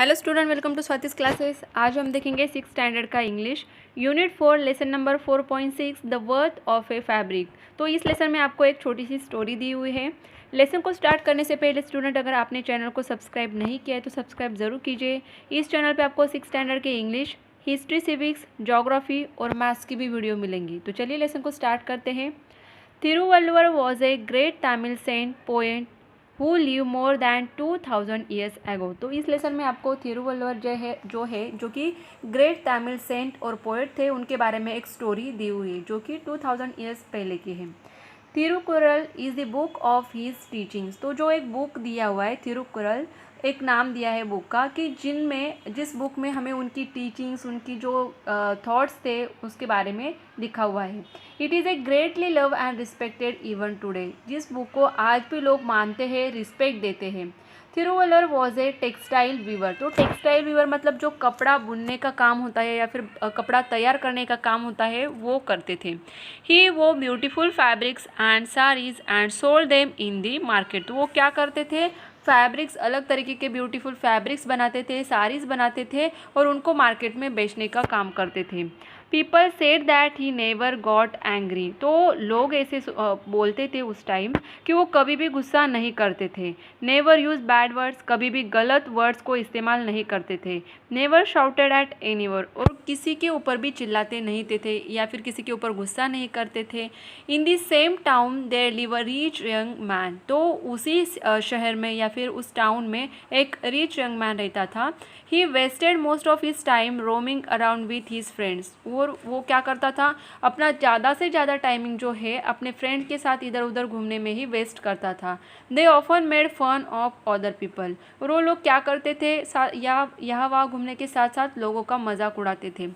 Hello student, welcome to Swati's classes. आज हम देखेंगे 6th स्टैंडर्ड का English unit 4 lesson number 4.6 the worth of a fabric. तो इस लेसन में आपको एक छोटी सी स्टोरी दी हुई है। लेसन को स्टार्ट करने से पहले स्टूडेंट, अगर आपने चैनल को सब्सक्राइब नहीं किया है तो सब्सक्राइब ज़रूर कीजिए। इस चैनल पर आपको 6th स्टैंडर्ड के इंग्लिश, हिस्ट्री, सिविक्स, जोग्राफी और मैथ्स की भी वीडियो मिलेंगी। तो चलिए लेसन को स्टार्ट करते हैं। Thiruvalluvar was a great Tamil saint poet who live more than 2000 years ago. तो इस लेसन में आपको थिरुवल्लुवर जो कि ग्रेट तमिल सेंट और पोएट थे, उनके बारे में एक स्टोरी दी हुई है जो कि 2000 ईयर्स पहले की है। Thirukkural is the book of his teachings. तो जो एक बुक दिया हुआ है थिरुकुरल, एक नाम दिया है बुक का कि जिस बुक में हमें उनकी टीचिंग्स, उनकी जो थॉट्स थे उसके बारे में लिखा हुआ है। It is a greatly love and respected even today. जिस बुक को आज भी लोग मानते हैं, रिस्पेक्ट देते हैं। Thiruvalluvar was a textile weaver. तो टेक्सटाइल वीवर मतलब जो कपड़ा बुनने का काम होता है या फिर कपड़ा तैयार करने का काम होता है, वो करते थे। ही वो beautiful fabrics and saris and sold them in the market. तो वो क्या करते थे, फैब्रिक्स, अलग तरीके के ब्यूटीफुल फैब्रिक्स बनाते थे, साड़ीज़ बनाते थे और उनको मार्केट में बेचने का काम करते थे। People said that he never got angry. तो लोग ऐसे बोलते थे उस टाइम कि वो कभी भी गुस्सा नहीं करते थे। नेवर यूज़ बैड वर्ड्स, कभी भी गलत वर्ड्स को इस्तेमाल नहीं करते थे। नेवर शाउटेड एट एनीवर, और किसी के ऊपर भी चिल्लाते नहीं थे या फिर किसी के ऊपर गुस्सा नहीं करते थे। In the same town there live a rich young man. तो उसी शहर में या फिर उस टाउन में एक रिच यंग मैन रहता था। He wasted most of his time roaming around with his friends. और वो क्या करता था, अपना ज़्यादा से ज़्यादा टाइमिंग जो है अपने फ्रेंड के साथ इधर उधर घूमने में ही वेस्ट करता था। They often made fun of other people. और वो लोग क्या करते थे, यहाँ वहाँ घूमने के साथ साथ लोगों का मजाक उड़ाते थे।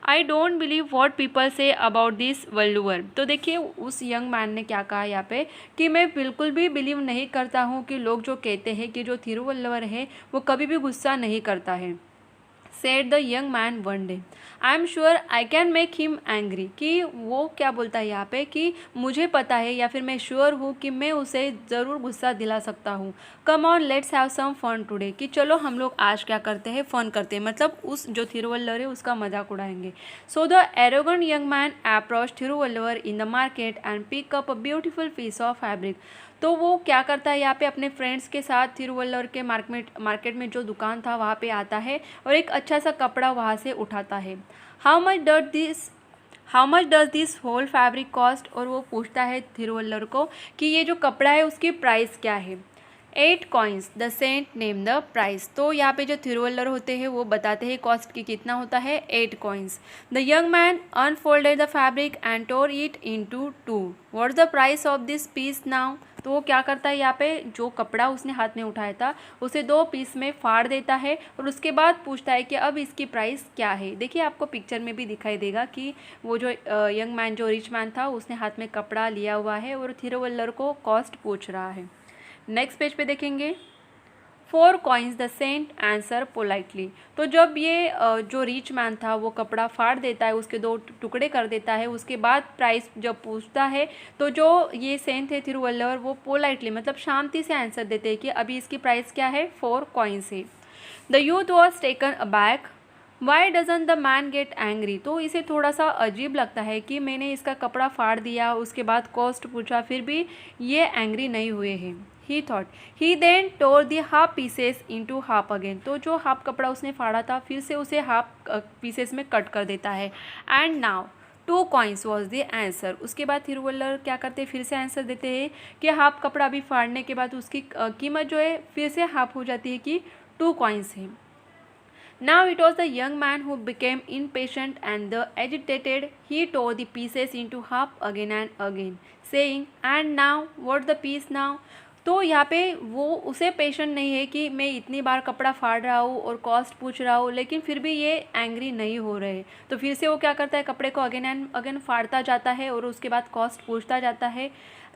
I don't believe what people say about this Valluvar. तो देखिए उस यंग मैन ने क्या कहा यहाँ पे कि मैं बिल्कुल भी बिलीव नहीं करता हूँ कि लोग जो कहते हैं कि जो थिरुवल्लुवर है वो कभी भी गुस्सा नहीं करता है। Said the young man one day, I am sure I can make him angry. कि वो क्या बोलता है यहाँ पे कि मुझे पता है या फिर मैं श्योर हूँ कि मैं उसे ज़रूर गुस्सा दिला सकता हूँ। Come on let's have some fun today. कि चलो हम लोग आज क्या करते हैं, फ़न करते हैं, मतलब उस जो थिरुवल्लुवर है उसका मजाक उड़ाएंगे। So the arrogant young man approach Thiruvalluvar in the market and pick up a beautiful piece of fabric. तो वो क्या करता है यहाँ पे अपने फ्रेंड्स के साथ थिरुवल्लुवर के मार्केट में जो दुकान था वहाँ पे आता है और एक अच्छा सा कपड़ा वहाँ से उठाता है। How much does this whole fabric cost. और वो पूछता है थिरुवल्लुवर को कि ये जो कपड़ा है उसकी प्राइस क्या है। 8 coins the saint name the price. तो यहाँ पे जो थिरुवल्लुवर होते हैं वो बताते हैं कॉस्ट की कितना होता है, 8 coins. The young man unfolded the fabric and tore it into 2। What's the price of this piece now. तो वो क्या करता है, यहाँ पे जो कपड़ा उसने हाथ में उठाया था उसे 2 पीस में फाड़ देता है और उसके बाद पूछता है कि अब इसकी प्राइस क्या है। देखिए आपको पिक्चर में भी दिखाई देगा कि वो जो यंग मैन, जो रिच मैन था, उसने हाथ में कपड़ा लिया हुआ है और थिरुवल्लुवर को कॉस्ट पूछ रहा है। नेक्स्ट पेज पे देखेंगे। 4 coins the saint answer politely. तो जब ये जो रिच मैन था वो कपड़ा फाड़ देता है, उसके 2 टुकड़े कर देता है, उसके बाद प्राइस जब पूछता है तो जो ये सेंट थे थिरुवल्लुवर वो पोलाइटली मतलब शांति से आंसर देते हैं कि अभी इसकी प्राइस क्या है, 4 कॉइन्स है। The youth was taken aback, why doesn't the man get angry. तो इसे थोड़ा सा अजीब लगता है कि मैंने इसका कपड़ा फाड़ दिया, उसके बाद कॉस्ट पूछा, फिर भी ये एंग्री नहीं हुए हैं। He thought he then tore the half pieces into half again. तो जो हाफ कपड़ा उसने फाड़ा था फिर से उसे हाफ पीसेस में कट कर देता है। And now 2 coins was the answer. उसके बाद थिरुवल्लुवर क्या करते हैं, फिर से आंसर देते हैं कि हाफ कपड़ा अभी फाड़ने के बाद उसकी कीमत जो है फिर से हाफ हो जाती है कि 2 कॉइन्स है। Now it was the young man who became impatient and the agitated. He tore the pieces into half again and again, saying, "And now, what the piece now?" तो यहाँ पे वो उसे पेशेंट नहीं है कि मैं इतनी बार कपड़ा फाड़ रहा हूँ और कॉस्ट पूछ रहा हूँ, लेकिन फिर भी ये एंग्री नहीं हो रहे। तो फिर से वो क्या करता है, कपड़े को अगेन एंड अगेन फाड़ता जाता है और उसके बाद कॉस्ट पूछता जाता है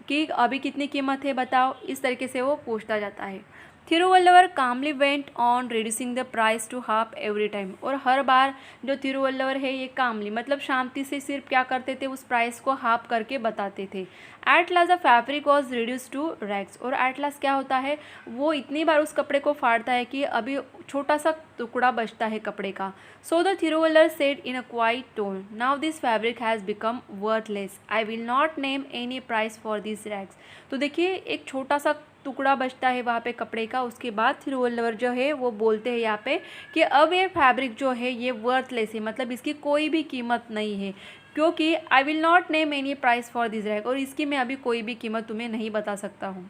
कि अभी कितनी कीमत है बताओ। इस तरीके से वो पूछता जाता है। Thiruvalluvar calmly went on reducing the price to half every time. और हर बार जो थिरुवल्लवर है ये कामली मतलब शांति से सिर्फ क्या करते थे, उस प्राइस को हाफ करके बताते थे। At last the fabric was reduce to rags. और एट लास्ट क्या होता है, वो इतनी बार उस कपड़े को फाड़ता है कि अभी छोटा सा टुकड़ा बचता है कपड़े का। So the Thiruvalluvar said in a quiet tone, now this fabric has become worthless, I will not name any price for this rags. तो देखिए एक छोटा सा टुकड़ा बचता है वहाँ पे कपड़े का। उसके बाद थिरुवल्लवर जो है वो बोलते हैं यहाँ पे कि अब ये फैब्रिक जो है ये वर्थलेस है, मतलब इसकी कोई भी कीमत नहीं है, क्योंकि आई will not name any price for this rag, और इसकी मैं अभी कोई भी कीमत तुम्हें नहीं बता सकता हूँ।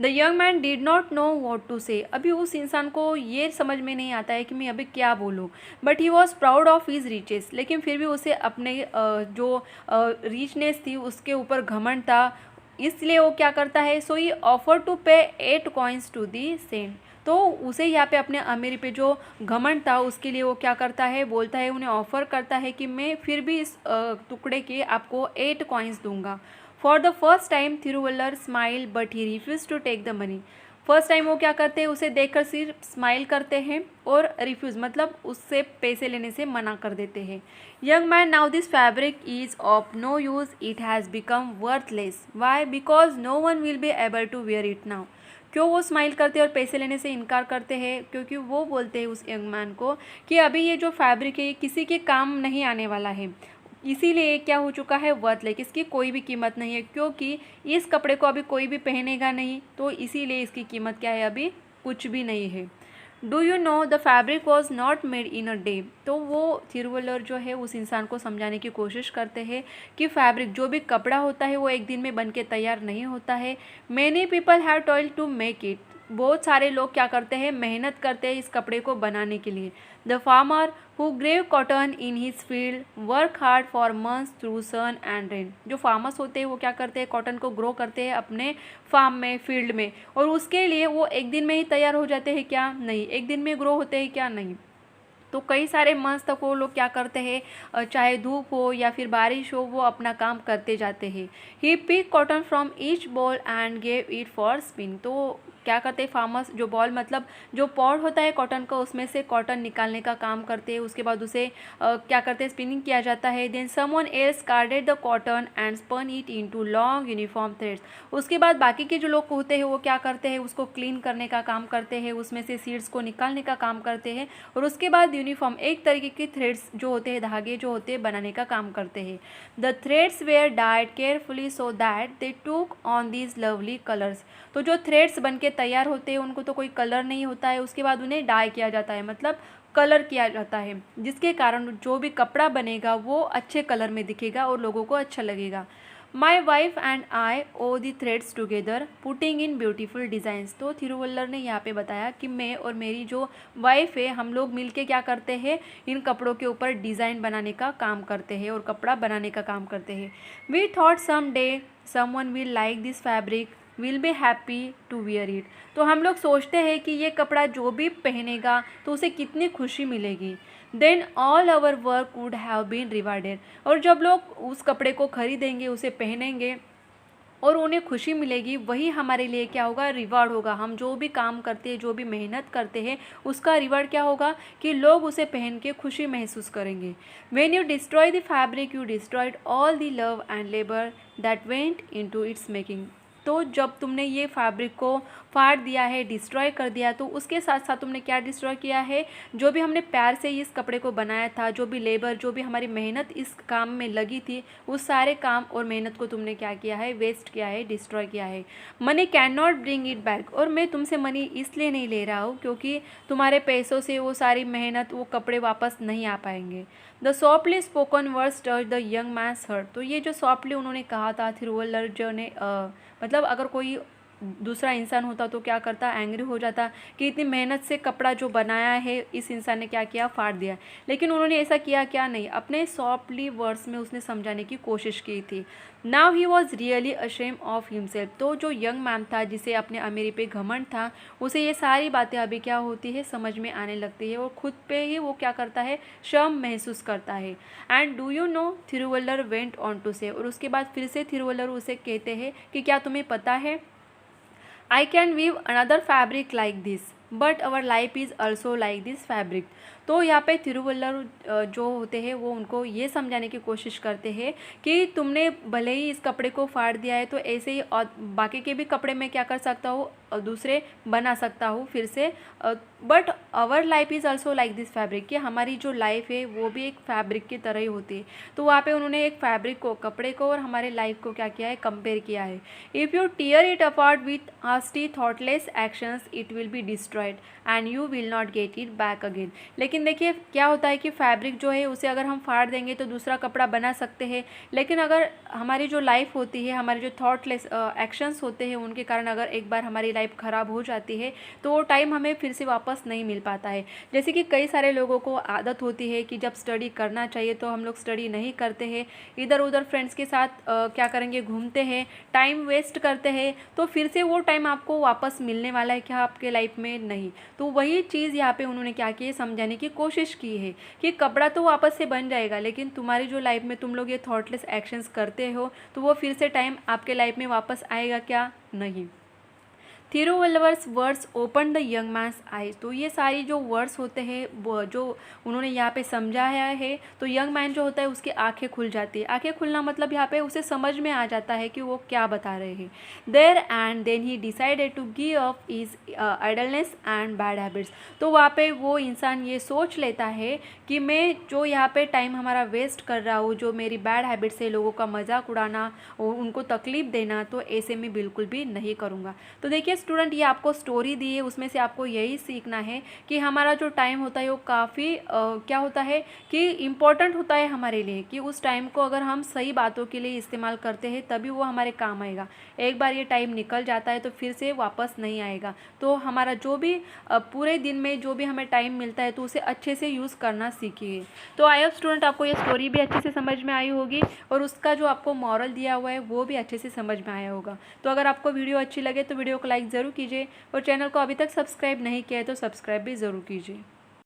The young man did not know what to say. अभी उस इंसान को ये समझ में नहीं आता है कि मैं अभी क्या बोलूँ। But he was proud of his riches, लेकिन फिर भी उसे अपने जो रिचनेस थी उसके ऊपर घमंड था, इसलिए वो क्या करता है, सो ही ऑफर टू पे 8 कॉइन्स टू दी सेंट। तो उसे यहाँ पे अपने अमीरी पे जो घमंड था उसके लिए वो क्या करता है, बोलता है, उन्हें ऑफर करता है कि मैं फिर भी इस टुकड़े के आपको 8 कॉइन्स दूंगा। For the first time Thiruvalluvar smile but he refuse to take the money. First time वो क्या करते हैं, उसे देखकर सिर्फ स्माइल करते हैं और रिफ्यूज़ मतलब उससे पैसे लेने से मना कर देते हैं। Young man, now this fabric is of no use, it has become worthless, why, because no one will be able to wear it now. क्यों वो स्माइल करते हैं और पैसे लेने से इनकार करते हैं, क्योंकि वो बोलते हैं उस यंग मैन को कि अभी ये जो फैब्रिक है ये किसी के काम नहीं आने वाला है, इसीलिए क्या हो चुका है, वर्थलेस, इसकी कोई भी कीमत नहीं है, क्योंकि इस कपड़े को अभी कोई भी पहनेगा नहीं, तो इसीलिए इसकी कीमत क्या है, अभी कुछ भी नहीं है। Do you know the fabric was not made in a day. तो वो थिरुवल्लर जो है उस इंसान को समझाने की कोशिश करते हैं कि फैब्रिक जो भी कपड़ा होता है वो एक दिन में बन के तैयार नहीं होता है। Many people have toil to make it. बहुत सारे लोग क्या करते हैं, मेहनत करते हैं इस कपड़े को बनाने के लिए। The farmer who grew cotton in his field work hard for months through sun and rain. जो फार्मर्स होते हैं वो क्या करते हैं, कॉटन को ग्रो करते हैं अपने फार्म में, फील्ड में, और उसके लिए वो एक दिन में ही तैयार हो जाते हैं क्या, नहीं, एक दिन में ग्रो होते हैं क्या, नहीं। तो कई सारे मंथ्स तक वो लोग क्या करते हैं, चाहे धूप हो या फिर बारिश हो, वो अपना काम करते जाते हैं। He pick cotton from each boll and gave it for spin. तो क्या करते हैं फार्मर्स, जो बॉल मतलब जो पॉड होता है कॉटन का, उसमें से कॉटन निकालने का काम करते हैं। उसके बाद उसे क्या करते हैं, स्पिनिंग किया जाता है। Then someone else carded the cotton and spun it into long uniform threads. उसके बाद बाकी के जो लोग होते हैं वो क्या करते हैं, उसको क्लीन करने का काम करते हैं, उसमें से सीड्स को निकालने का काम करते हैं, और उसके बाद यूनिफॉर्म एक तरीके के थ्रेड्स जो होते हैं, धागे जो होते हैं, बनाने का काम करते हैं। The threads were dyed carefully so that they took on these lovely colours. तो जो थ्रेड्स बन के तैयार होते हैं उनको तो कोई कलर नहीं होता है, उसके बाद उन्हें डाई किया जाता है, मतलब कलर किया जाता है, जिसके कारण जो भी कपड़ा बनेगा वो अच्छे कलर में दिखेगा और लोगों को अच्छा लगेगा। My wife and I wove the threads together putting in beautiful designs. तो थिरुवल्लर ने यहाँ पे बताया कि मैं और मेरी जो वाइफ है हम लोग मिलके क्या करते हैं, इन कपड़ों के ऊपर डिज़ाइन बनाने का काम करते हैं और कपड़ा बनाने का काम करते हैं। We thought some day someone will like this fabric will be happy to wear it. तो हम लोग सोचते हैं कि ये कपड़ा जो भी पहनेगा तो उसे कितनी खुशी मिलेगी। Then all our work would have been rewarded. और जब लोग उस कपड़े को खरीदेंगे, उसे पहनेंगे और उन्हें खुशी मिलेगी, वही हमारे लिए क्या होगा, रिवार्ड होगा। हम जो भी काम करते हैं, जो भी मेहनत करते हैं, उसका रिवार्ड क्या होगा कि लोग उसे पहन के खुशी महसूस करेंगे। When you destroy the fabric you destroyed all the love and labour that went into its making. तो जब तुमने ये फैब्रिक को फाड़ दिया है, डिस्ट्रॉय कर दिया, तो उसके साथ साथ तुमने क्या डिस्ट्रॉय किया है, जो भी हमने प्यार से इस कपड़े को बनाया था, जो भी लेबर, जो भी हमारी मेहनत इस काम में लगी थी, उस सारे काम और मेहनत को तुमने क्या किया है, वेस्ट किया है, डिस्ट्रॉय किया है। Money can not bring it back. और मैं तुमसे मनी इसलिए नहीं ले रहा हूँ क्योंकि तुम्हारे पैसों से वो सारी मेहनत, वो कपड़े वापस नहीं आ पाएंगे। The softly spoken words touch the young man's heart. तो ये जो सॉफ्टली उन्होंने कहा था थिरुवल्लर जो ने मतलब अगर कोई दूसरा इंसान होता तो क्या करता, एंग्री हो जाता कि इतनी मेहनत से कपड़ा जो बनाया है इस इंसान ने क्या किया, फाड़ दिया। लेकिन उन्होंने ऐसा किया क्या, नहीं, अपने सॉफ्टली वर्ड्स में उसने समझाने की कोशिश की थी। Now he was really ashamed of himself. तो जो यंग मैन था, जिसे अपने अमीरी पे घमंड था, उसे ये सारी बातें अभी क्या होती है, समझ में आने लगती है, और खुद पे ही वो क्या करता है, शर्म महसूस करता है। And do you know, Thiruvalluvar went on to say. और उसके बाद फिर से थिरुवल्लर उसे कहते हैं कि क्या तुम्हें पता है, I can weave another fabric like this but our life is also like this fabric. तो यहाँ पे तिरुवल्लुवर जो होते हैं वो उनको ये समझाने की कोशिश करते हैं कि तुमने भले ही इस कपड़े को फाड़ दिया है तो ऐसे ही और बाकी के भी कपड़े मैं क्या कर सकता हूँ, दूसरे बना सकता हूँ फिर से। But our life is also like this fabric, कि हमारी जो लाइफ है वो भी एक फैब्रिक की तरह ही होती है। तो वहाँ पे उन्होंने एक फैब्रिक को, कपड़े को और हमारे लाइफ को क्या किया है, कंपेयर किया है। If you tear it apart with hasty thoughtless actions it will be destroyed and you will not get it back again. लेकिन देखिए क्या होता है कि फैब्रिक जो है उसे अगर हम फाड़ देंगे तो दूसरा कपड़ा बना सकते हैं, लेकिन अगर हमारी जो लाइफ होती है, हमारे जो थॉटलेस एक्शंस होते हैं उनके कारण अगर एक बार हमारी लाइफ ख़राब हो जाती है तो वो टाइम हमें फिर से वापस नहीं मिल पाता है। जैसे कि कई सारे लोगों को आदत होती है कि जब स्टडी करना चाहिए तो हम लोग स्टडी नहीं करते हैं, इधर उधर फ्रेंड्स के साथ क्या करेंगे, घूमते हैं, टाइम वेस्ट करते हैं, तो फिर से वो टाइम आपको वापस मिलने वाला है क्या आपके लाइफ में? नहीं। तो वही चीज़ यहाँ पे उन्होंने क्या की है, समझाने की कोशिश की है कि कपड़ा तो वापस से बन जाएगा, लेकिन तुम्हारी जो लाइफ में तुम लोग ये थॉटलेस एक्शंस करते हो तो वो फिर से टाइम आपके लाइफ में वापस आएगा क्या? नहीं। Thiruvalluvar's words open the young man's eyes. तो ये सारी जो वर्ड्स होते हैं वो जो उन्होंने यहाँ पे समझाया है, तो यंग मैन जो होता है उसकी आंखें खुल जाती है। आंखें खुलना मतलब यहाँ पे उसे समझ में आ जाता है कि वो क्या बता रहे हैं। There and then he decided to give up his idleness and bad habits. तो वहाँ पे वो इंसान ये सोच लेता है कि मैं जो यहाँ पे टाइम हमारा वेस्ट कर रहा हूँ, जो मेरी बैड हैबिट्स है, लोगों का मजाक उड़ाना और उनको तकलीफ देना, तो ऐसे में बिल्कुल भी नहीं करूँगा। तो देखिए स्टूडेंट, ये आपको स्टोरी दी है, उसमें से आपको यही सीखना है कि हमारा जो टाइम होता है वो काफ़ी क्या होता है कि इम्पॉर्टेंट होता है हमारे लिए, कि उस टाइम को अगर हम सही बातों के लिए इस्तेमाल करते हैं तभी वो हमारे काम आएगा। एक बार ये टाइम निकल जाता है तो फिर से वापस नहीं आएगा। तो हमारा जो भी पूरे दिन में जो भी हमें टाइम मिलता है तो उसे अच्छे से यूज़ करना सीखिए। तो आई होप स्टूडेंट आपको ये स्टोरी भी अच्छे से समझ में आई होगी और उसका जो आपको मॉरल दिया हुआ है वो भी अच्छे से समझ में आया होगा। तो अगर आपको वीडियो अच्छी लगे तो वीडियो को लाइक ज़रूर कीजिए और चैनल को अभी तक सब्सक्राइब नहीं किया है तो सब्सक्राइब भी ज़रूर कीजिए।